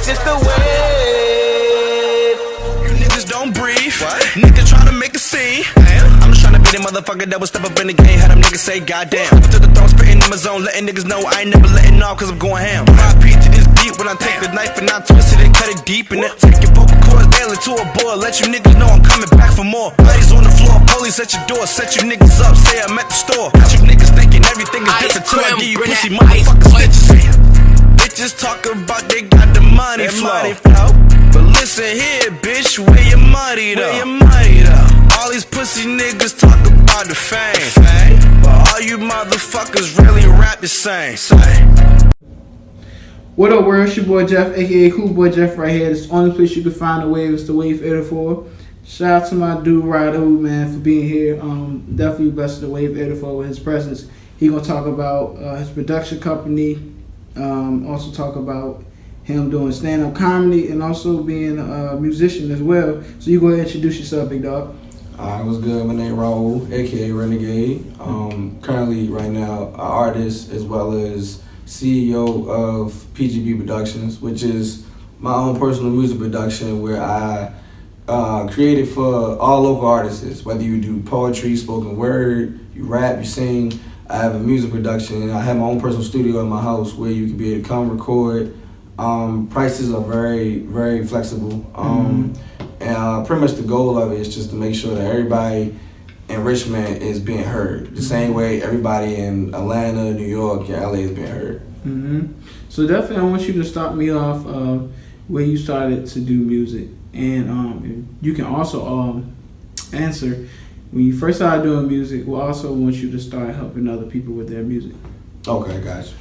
It's just the wave. You niggas don't breathe. What? Niggas tryna make a scene. I'm just tryna be the motherfucker that will step up in the game. Had them niggas say goddamn. Step to the throne, spitting in my zone, letting niggas know I ain't never letting off, cause I'm going ham. RIP to this beat when I take the knife and I twist it and cut it deep. And then take your vocal cords daily to a boil. Let you niggas know I'm coming back for more. Ladies on the floor, police at your door. Set you niggas up, say I'm at the store. Got you niggas thinking everything is different till I give you pussy motherfuckers bitches. Bitches talk about they got the money flow. But listen here, bitch, where your money though? All these pussy niggas talk about the fame, but all you motherfuckers really rap the same. What up, world? It's your boy Jeff, aka Cool Boy Jeff, right here. It's the only place you can find the wave. It's the Wave 84. Shout out to my dude Rado, man, for being here. Definitely blessed the Wave 84 with his presence. He gonna talk about his production company. Also talk about him doing stand-up comedy and also being a musician as well. So you go ahead and introduce yourself, big dog. Alright, what's good? My name Raul, aka Renegade. Currently, right now, an artist as well as CEO of PGB Productions, which is my own personal music production where I created for all local artists. Whether you do poetry, spoken word, you rap, you sing. I have a music production. I have my own personal studio in my house where you can be able to come record. Prices are very, very flexible. And pretty much the goal of it is just to make sure that everybody in Richmond is being heard. The same way everybody in Atlanta, New York, and LA is being heard. So definitely I want you to start me off where you started to do music. And you can also answer, when you first started doing music, we also want you to start helping other people with their music. Okay, gotcha.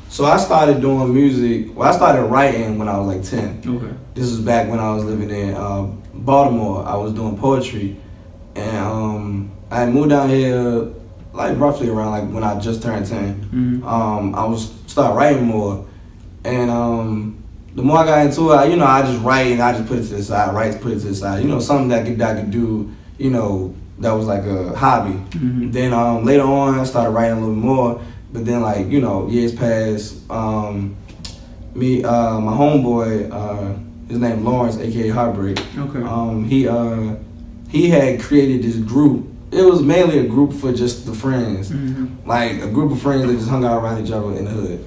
So I started doing music, I started writing when I was like 10. Okay. This was back when I was living in Baltimore. I was doing poetry. And I moved down here like roughly around like when I just turned 10. I was start writing more. And the more I got into it, I just write and I just put it to the side, put it to the side. Something that I could do, that was like a hobby. Then later on, I started writing a little more. But then, like, years passed. My homeboy, his name Lawrence, aka Heartbreak. Okay. He had created this group. It was mainly a group for just the friends, like a group of friends that just hung out around each other in the hood.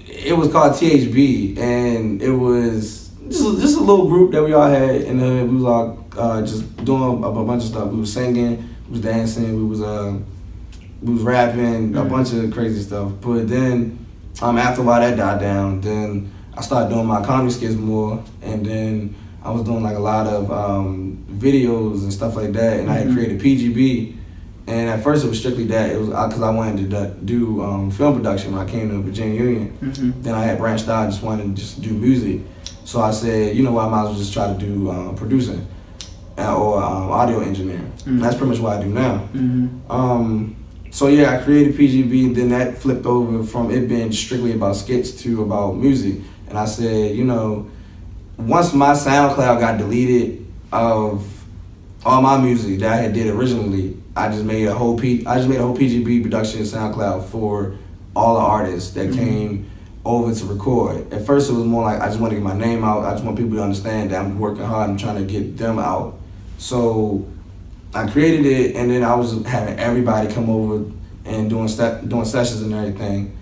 It was called THB, and it was just a little group that we all had in the hood. We was all just doing a bunch of stuff. We was singing, we was dancing, we was rapping, a bunch of crazy stuff. But then after a while that died down, then I started doing my comedy skits more, and then I was doing like a lot of videos and stuff like that, and I had created PGB. And at first it was strictly that. It was because I wanted to do film production when I came to Virginia Union. Then I had branched out, I just wanted to just do music. So I said, I might as well just try to do producing or audio engineering. That's pretty much what I do now. So yeah, I created PGB, and then that flipped over from it being strictly about skits to about music. And I said, once my SoundCloud got deleted of all my music that I had did originally, I just made a whole PGB production SoundCloud for all the artists that came over to record. At first it was more like I just want to get my name out. I just want people to understand that I'm working hard and trying to get them out. So I created it, and then I was having everybody come over and doing sessions and everything.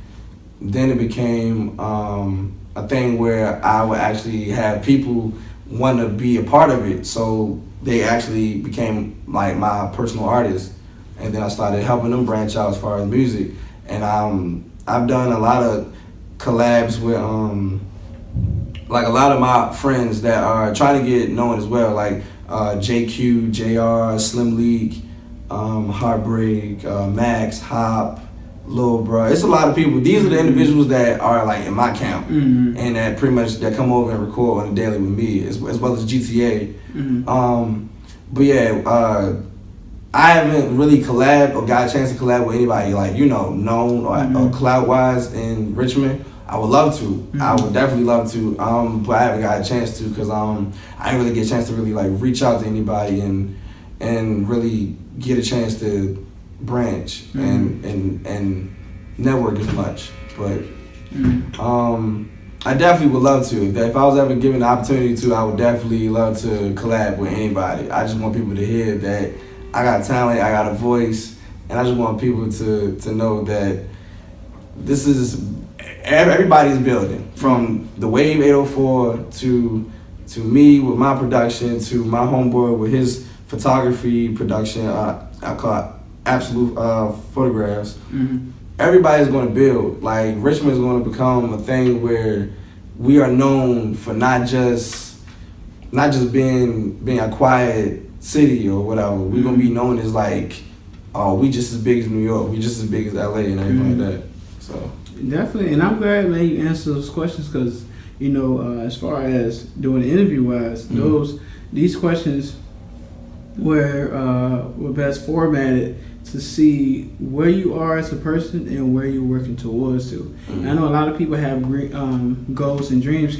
Then it became a thing where I would actually have people want to be a part of it. So they actually became like my personal artists, and then I started helping them branch out as far as music. And I've done a lot of collabs with like a lot of my friends that are trying to get known as well, like JQ, JR, Slim Leak, Heartbreak, Max, Hop, Lil Bruh. It's a lot of people. These are the individuals that are like in my camp, and that pretty much that come over and record on the daily with me, as well as GTA. But yeah, I haven't really collabed or got a chance to collab with anybody like known or clout wise in Richmond. I would love to. I would definitely love to. But I haven't got a chance to because I didn't really get a chance to really like reach out to anybody and really get a chance to branch and network as much. But I definitely would love to. If I was ever given the opportunity to, I would definitely love to collab with anybody. I just want people to hear that I got talent, I got a voice, and I just want people to know that this is everybody's building, from the Wave 804 to me with my production, to my homeboy with his photography production. I call it Absolute Photographs. Everybody's going to build. Like, Richmond is going to become a thing where we are known for not just being a quiet city or whatever. We're going to be known as like, oh, we just as big as New York. We just as big as LA and everything like that. So definitely, and I'm glad, man, you answered those questions, because as far as doing the interview wise, these questions were best formatted to see where you are as a person and where you're working towards to. I know a lot of people have goals and dreams,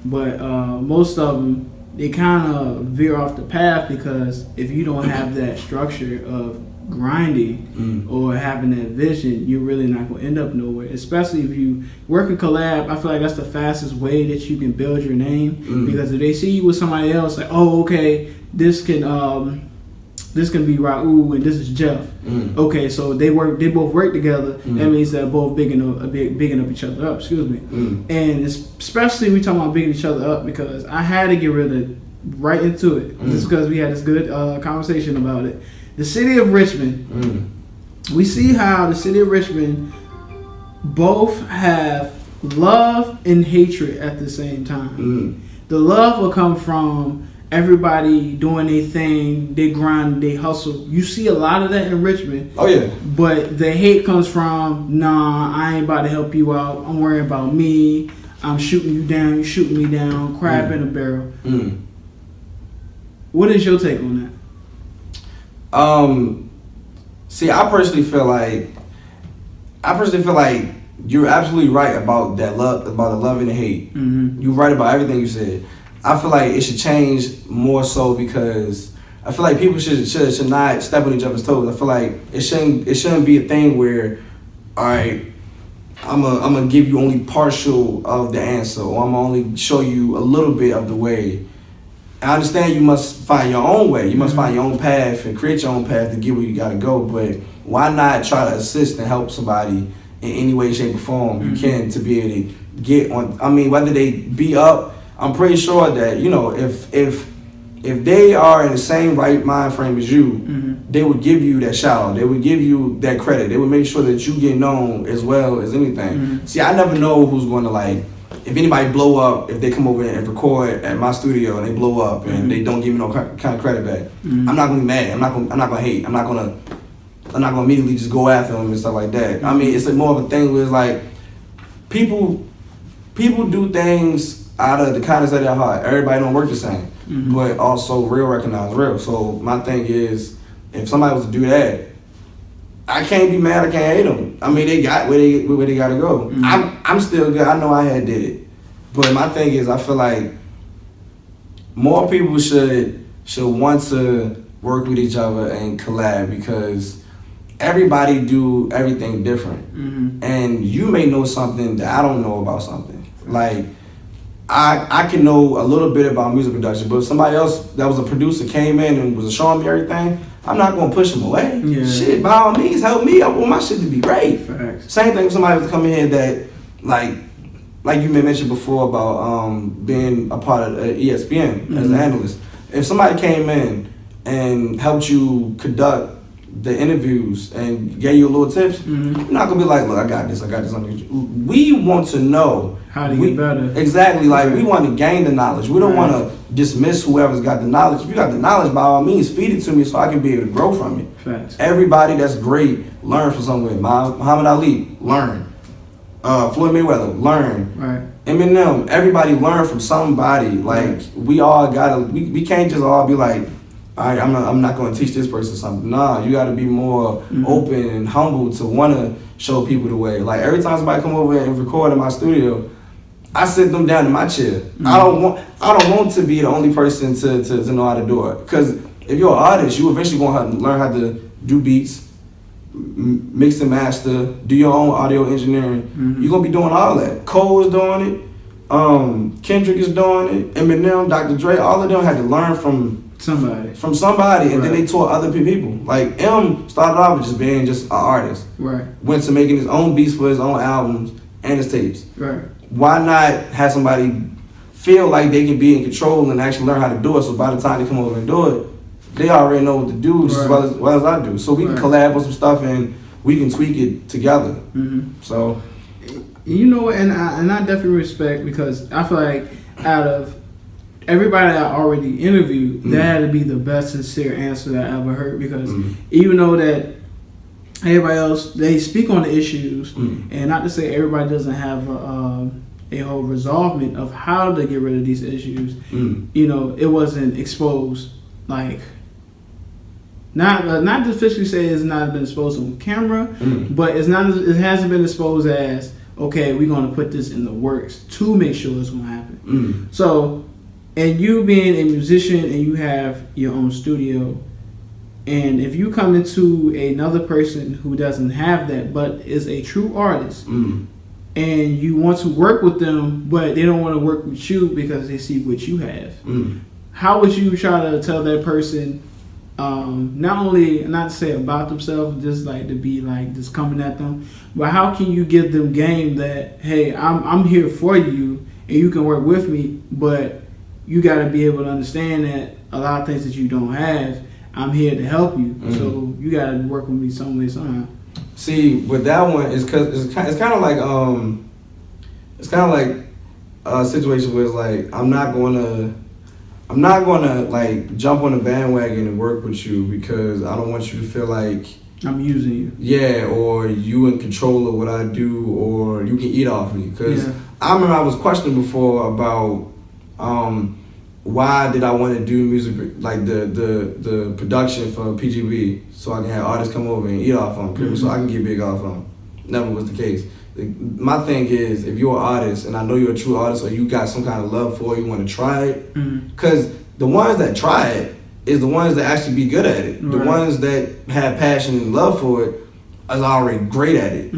but most of them, they kind of veer off the path, because if you don't have that structure of grinding or having that vision, you're really not going to end up nowhere. Especially if you work in collab, I feel like that's the fastest way that you can build your name, because if they see you with somebody else, like, oh, okay, this can be Raul and this is Jeff. Okay, so they both work together. That means they're both bigging up each other up. And especially we talking about bigging each other up, because I had to get right into it, just because we had this good conversation about it. The city of Richmond. We see how the city of Richmond both have love and hatred at the same time. The love will come from everybody doing their thing, they grind, they hustle. You see a lot of that in Richmond. Oh yeah. But the hate comes from, nah, I ain't about to help you out. I'm worrying about me. I'm shooting you down. You shooting me down. Crab in a barrel. What is your take on that? See, I personally feel like you're absolutely right about that love, about the love and the hate. You're right about everything you said. I feel like it should change more so, because I feel like people should not step on each other's toes. I feel like it shouldn't be a thing where, all right, I'm gonna give you only partial of the answer, or I'm gonna only show you a little bit of the way. I understand you must find your own way. You must find your own path and create your own path to get where you gotta go. But why not try to assist and help somebody in any way, shape, or form you can, to be able to get on? I mean, whether they be up, I'm pretty sure that, if they are in the same right mind frame as you, they would give you that shout out. They would give you that credit. They would make sure that you get known as well as anything. See, I never know who's going to, like, if anybody blow up, if they come over and record at my studio and they blow up and they don't give me no kind of credit back, I'm not gonna be mad. I'm not gonna hate. I'm not gonna immediately just go after them and stuff like that. I mean, it's more of a thing where it's like people do things out of the kindness of their heart. Everybody don't work the same, but also real recognize real. So my thing is, if somebody was to do that, I can't be mad. I can't hate them. I mean, they got where they gotta go. I'm still good. I know I had did it, but my thing is, I feel like more people should want to work with each other and collab, because everybody do everything different, and you may know something that I don't know about something. Like, I can know a little bit about music production, but if somebody else that was a producer came in and was showing me everything, I'm not gonna push them away. Yeah. Shit, by all means, help me. I want my shit to be great. Facts. Same thing if somebody was to come in here that, like you mentioned before about being a part of ESPN as an analyst. If somebody came in and helped you conduct the interviews and gave you a little tips, you're not gonna be like, look, I got this on you. We want to know how to get better. Exactly, like, we want to gain the knowledge. We don't want to dismiss whoever's got the knowledge. If you got the knowledge, by all means, feed it to me so I can be able to grow from it. Facts. Everybody that's great, learn from somewhere. Muhammad Ali, learn. Floyd Mayweather, learn. Right. Eminem, everybody learn from somebody. Like, we all gotta, we can't just all be like, all right, I'm not going to teach this person something. Nah, you got to be more open and humble to want to show people the way. Like, every time somebody come over and record in my studio, I sit them down in my chair. I don't want to be the only person to know how to do it. Because if you're an artist, you eventually going to learn how to do beats, mix and master, do your own audio engineering. You're gonna be doing all that. Cole is doing it. Kendrick is doing it. Eminem, Dr. Dre, all of them had to learn from somebody, and then they taught other people. Like M started off with just being just an artist. Right. Went to making his own beats for his own albums and his tapes. Right. Why not have somebody feel like they can be in control and actually learn how to do it? So by the time they come over and do it, they already know what to do just as well as I do. So we can collab on some stuff and we can tweak it together. So, you know what, and I definitely respect, because I feel like out of everybody that I already interviewed, that had to be the best sincere answer that I ever heard, because even though that everybody else, they speak on the issues, and not to say everybody doesn't have a whole resolvement of how to get rid of these issues, you know, it wasn't exposed, like, not to officially say it's not been exposed on camera, but it hasn't been exposed as, okay, we're going to put this in the works to make sure it's going to happen. So, and you being a musician and you have your own studio, and if you come into another person who doesn't have that but is a true artist, and you want to work with them but they don't want to work with you because they see what you have, how would you try to tell that person, not only not to say about themselves, just like to be like just coming at them, but how can you give them game that, hey, I'm here for you and you can work with me, but you got to be able to understand that a lot of things that you don't have, I'm here to help you. So you got to work with me some way, somehow. See, with that one, it's kind of like a situation where it's like I'm not gonna like jump on the bandwagon and work with you because I don't want you to feel like I'm using you. Yeah, or you in control of what I do, or you can eat off me. Because I remember I was questioned before about why did I want to do music, like the production for PGB, so I can have artists come over and eat off on them, so I can get big off on them. Never was the case. My thing is, if you're an artist, and I know you're a true artist, or you got some kind of love for it, you want to try it, because the ones that try it is the ones that actually be good at it. The ones that have passion and love for it is already great at it.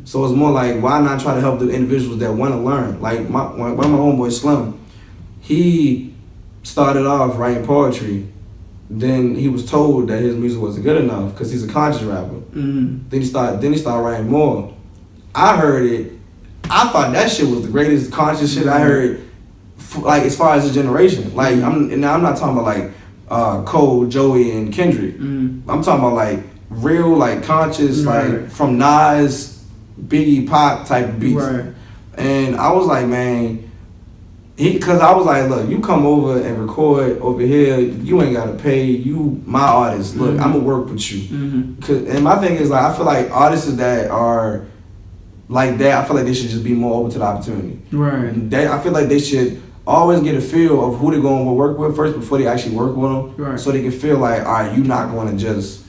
So it's more like, why not try to help the individuals that want to learn? Like one of my homeboys, Slim, he started off writing poetry. Then he was told that his music wasn't good enough because he's a conscious rapper. Then he started writing more. I heard it. I thought that shit was the greatest conscious shit I heard, like as far as a generation. Like I'm not talking about like Cole, Joey, and Kendrick. I'm talking about like real, like conscious, like from Nas, Biggie, Pop type beats. And I was like, man, because I was like, look, you come over and record over here, you ain't gotta pay. You my artist. Look, I'm gonna work with you. And my thing is, like, I feel like artists that are like that, I feel like they should just be more open to the opportunity. I feel like they should always get a feel of who they're going to work with first before they actually work with them, so they can feel like, all right, you're not going to just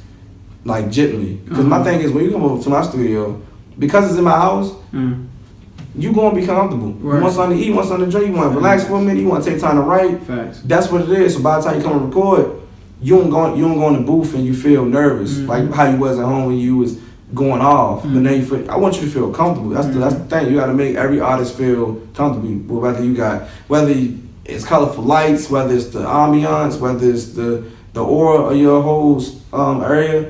like jit me. Because my thing is, when you come over to my studio, because it's in my house, you going to be comfortable. You want something to eat, you want something to drink, you want to relax for a minute, you want to take time to write. That's what it is. So by the time you come and record, you don't go in the booth and you feel nervous, like how you was at home when you was going off. But now I want you to feel comfortable. That's the thing. You got to make every artist feel comfortable. Whether it's colorful lights, whether it's the ambiance, whether it's the aura of your whole area,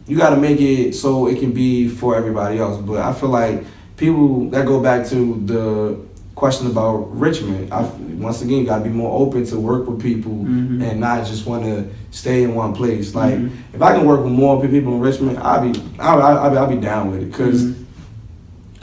you got to make it so it can be for everybody else. But I feel like people that go back to the question about Richmond. Once again, you got to be more open to work with people and not just want to stay in one place. Like if I can work with more people in Richmond, I'll be down with it, because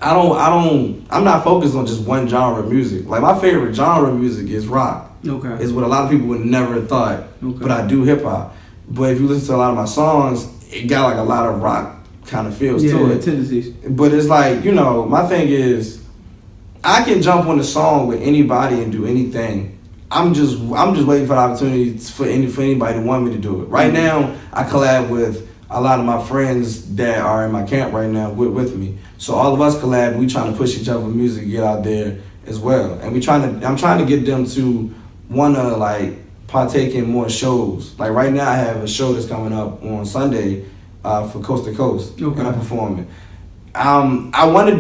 I'm not focused on just one genre of music. Like my favorite genre of music is rock. It's what a lot of people would never have thought. But I do hip hop. But if you listen to a lot of my songs, it got like a lot of rock kind of feels to it. Tendencies. But it's like, my thing is, I can jump on the song with anybody and do anything. I'm just waiting for the opportunity for anybody to want me to do it. Right now, I collab with a lot of my friends that are in my camp right now with me. So all of us collab. We trying to push each other with music, get out there as well. And I'm trying to get them to wanna like partake in more shows. Like right now, I have a show that's coming up on Sunday for Coast to Coast, Okay. and I'm performing. I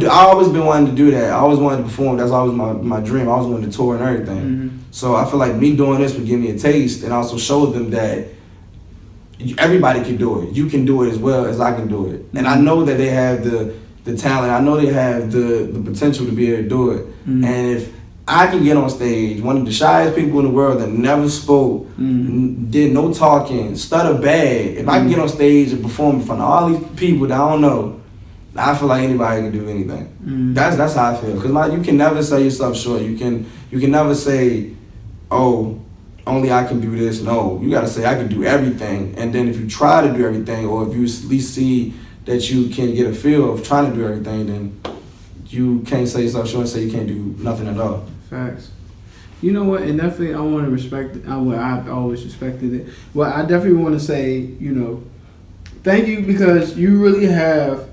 always been wanting to do that. I always wanted to perform. That's always my dream. I always wanted to tour and everything. Mm-hmm. So I feel like me doing this would give me a taste and also show them that everybody can do it. You can do it as well as I can do it. And I know that they have the talent. I know they have the potential to be able to do it. Mm-hmm. And if I can get on stage, one of the shyest people in the world that never spoke, did no talking, stutter bad. If I can get on stage and perform in front of all these people that I don't know, I feel like anybody can do anything. That's how I feel. Cause you can never sell yourself short. You can never say, oh, only I can do this. No, you gotta say I can do everything. And then if you try to do everything, or if you at least see that you can get a feel of trying to do everything, then you can't sell yourself short and say you can't do nothing at all. Facts. You know what? And definitely, I want to respect it. I've always respected it. Well, I definitely want to say, thank you, because you really have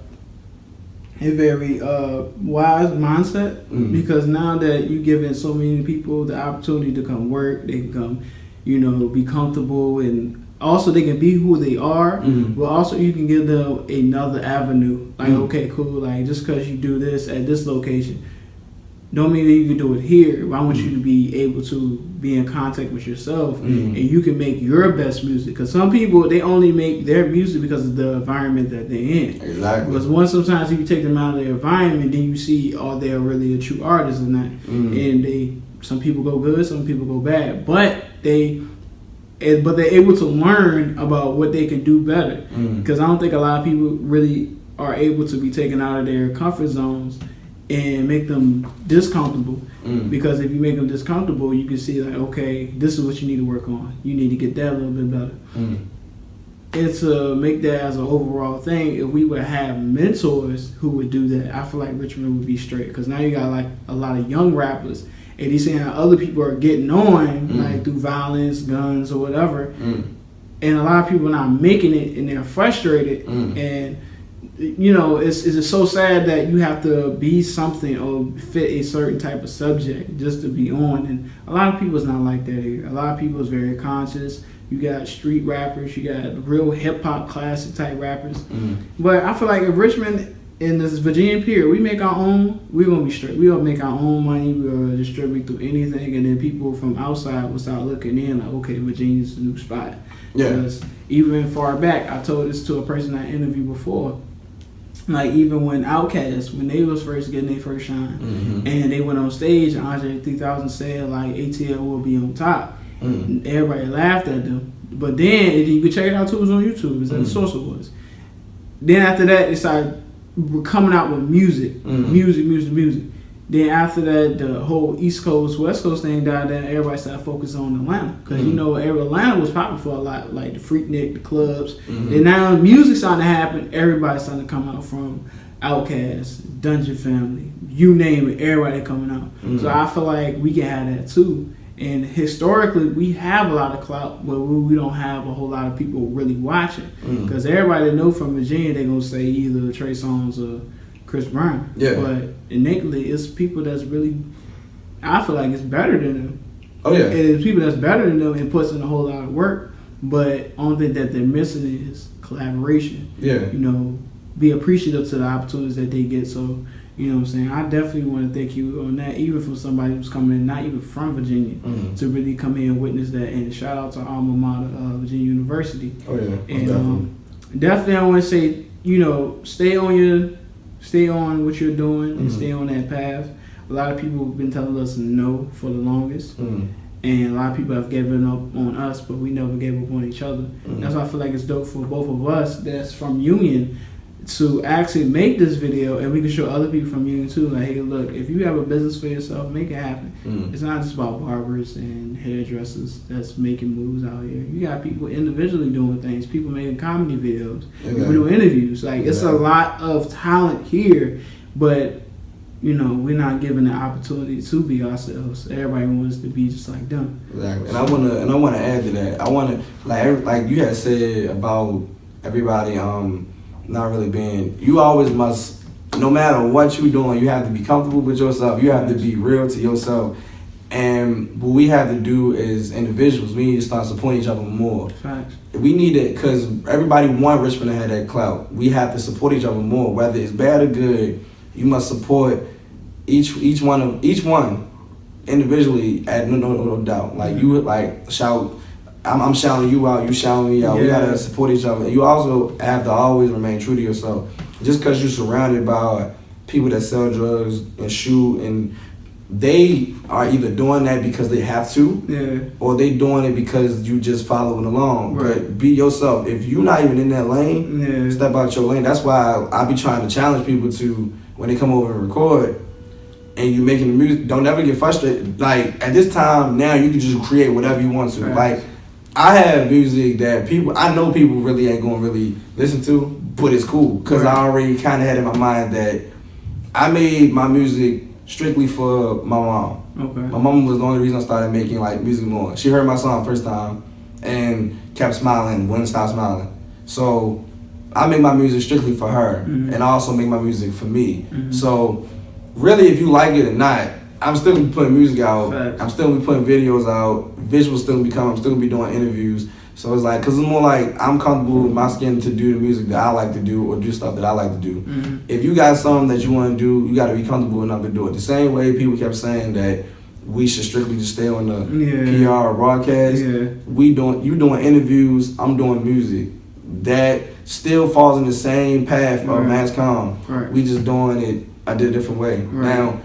a very wise mindset. Because now that you're giving so many people the opportunity to come work, they can come, be comfortable, and also they can be who they are. But also you can give them another avenue. Like, okay, cool. Like, just because you do this at this location, don't mean that you can do it here. I want you to be able to be in contact with yourself, and you can make your best music. Because some people, they only make their music because of the environment that they're in. Exactly. Because sometimes if you take them out of their environment, then you see, oh, they're really a true artist in that. And some people go good, some people go bad, but they're able to learn about what they can do better. Because I don't think a lot of people really are able to be taken out of their comfort zones and make them discomfortable. Because if you make them discomfortable, you can see, like, okay, this is what you need to work on. You need to get that a little bit better. And to make that as an overall thing, if we would have mentors who would do that, I feel like Richmond would be straight. Because now you got like a lot of young rappers, and he's seeing how other people are getting on, like through violence, guns, or whatever. And a lot of people are not making it, and they're frustrated. And it's just so sad that you have to be something or fit a certain type of subject just to be on. And a lot of people is not like that here. A lot of people is very conscious. You got street rappers, you got real hip hop classic type rappers. But I feel like if Richmond in this Virginia period, we make our own, we're gonna be straight. We'll make our own money, we'll distribute through anything, and then people from outside will start looking in like, okay, Virginia's a new spot. Because even far back, I told this to a person I interviewed before. Like, even when Outkast, when they was first getting their first shine, and they went on stage, and Andre 3000 said, like, ATL will be on top. Everybody laughed at them. But then, you could check it out too, it was on YouTube, it's at the source it was. Then after that, they started coming out with music. Then after that, the whole East Coast, West Coast thing died down, everybody started focusing on Atlanta. Because, Atlanta was popping for a lot, like the Freaknik, the clubs. Then now music starting to happen, everybody's starting to come out from Outkast, Dungeon Family, you name it, everybody coming out. So I feel like we can have that too. And historically, we have a lot of clout, but we don't have a whole lot of people really watching. Because everybody that know from Virginia, they're going to say either Trey Songz or Chris Brown. But innately, it's people that's really, I feel like it's better than them. It's people that's better than them and puts in a whole lot of work. But only thing that they're missing is collaboration. Be appreciative to the opportunities that they get. So, you know what I'm saying? I definitely want to thank you on that, even from somebody who's coming in, not even from Virginia, to really come here and witness that. And shout out to alma mater, Virginia University. And definitely I want to say, stay on what you're doing and stay on that path. A lot of people have been telling us no for the longest. And a lot of people have given up on us, but we never gave up on each other. That's why I feel like it's dope for both of us that's from Union to actually make this video, and we can show other people from Union too, like, hey, look, if you have a business for yourself, make it happen. It's not just about barbers and hairdressers that's making moves out here. You got people individually doing things, people making comedy videos, people doing interviews. Like, it's a lot of talent here, but we're not given the opportunity to be ourselves. Everybody wants to be just like them. Exactly. And I wanna add to that. I wanna, like you had said about everybody not really being, you always must, no matter what you're doing, you have to be comfortable with yourself. You have to be real to yourself. And what we have to do as individuals, we need to start supporting each other more. Facts. We need it because everybody want Richmond to have that clout. We have to support each other more, whether it's bad or good. You must support each one individually at no doubt. Like you like shout, I'm shouting you out, you shouting me out. Yeah. We gotta support each other. You also have to always remain true to yourself. Just because you're surrounded by people that sell drugs and shoot, and they are either doing that because they have to, or they doing it because you just following along. Right. But be yourself. If you're not even in that lane, step out your lane. That's why I be trying to challenge people to, when they come over and record, and you making the music, don't ever get frustrated. Like at this time now, you can just create whatever you want to. Right. Like I have music that I know people really ain't gonna really listen to, but it's cool because I already kind of had in my mind that I made my music strictly for my mom. Okay. My mom was the only reason I started making like music more. She heard my song first time and kept smiling, wouldn't stop smiling. So I make my music strictly for her, and I also make my music for me. So really, if you like it or not, I'm still gonna be putting music out. Facts. I'm still gonna be putting videos out. Visuals still gonna be coming. I'm still gonna be doing interviews. So it's like, cause it's more like I'm comfortable with my skin to do the music that I like to do or do stuff that I like to do. If you got something that you want to do, you got to be comfortable enough to do it. The same way people kept saying that we should strictly just stay on the PR or broadcast. You doing interviews, I'm doing music. That still falls in the same path of Mass Comm. Right. We just doing it a different way. Now,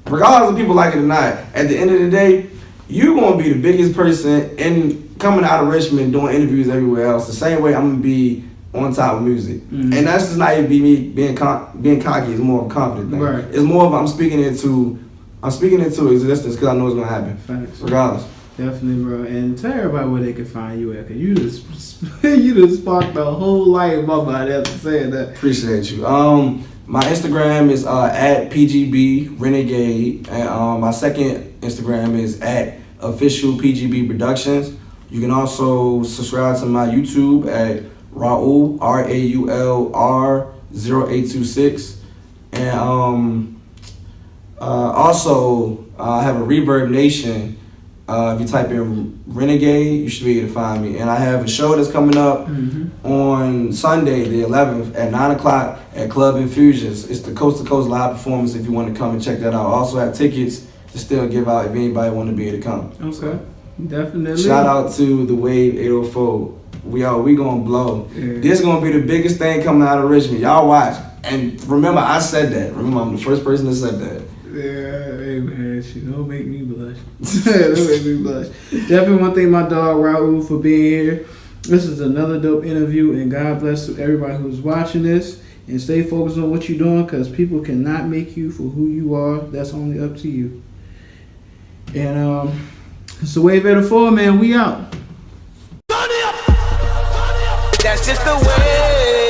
regardless of people like it or not, at the end of the day, you're gonna be the biggest person in coming out of Richmond doing interviews everywhere else. The same way I'm gonna be on top of music, and that's just not even me being cocky. It's more of a confident thing. Right. It's more of I'm speaking into existence because I know it's gonna happen. Facts. Regardless. Definitely, bro. And tell everybody where they can find you at, cause you just sparked the whole light in my mind after saying that. Appreciate you. My Instagram is at PGB Renegade, and my second Instagram is at Official PGB Productions. You can also subscribe to my YouTube at Raul RAULR 0826, and also I have a Reverb Nation. If you type in Renegade, you should be able to find me. And I have a show that's coming up on Sunday, the 11th, at 9 o'clock at Club Infusions. It's the Coast to Coast live performance if you want to come and check that out. I also have tickets to still give out if anybody want to be able to come. Okay, definitely. Shout out to the Wave 804. We gonna blow. This gonna be the biggest thing coming out of Richmond. Y'all watch. And remember, I said that. Remember, I'm the first person that said that. Yeah, hey man, shit, don't make me blush. Don't make me blush. Definitely want to thank my dog Raul for being here. This is another dope interview, and God bless everybody who's watching this. And stay focused on what you're doing, because people cannot make you for who you are. That's only up to you. And it's the Wave 804, man. We out. That's just the way.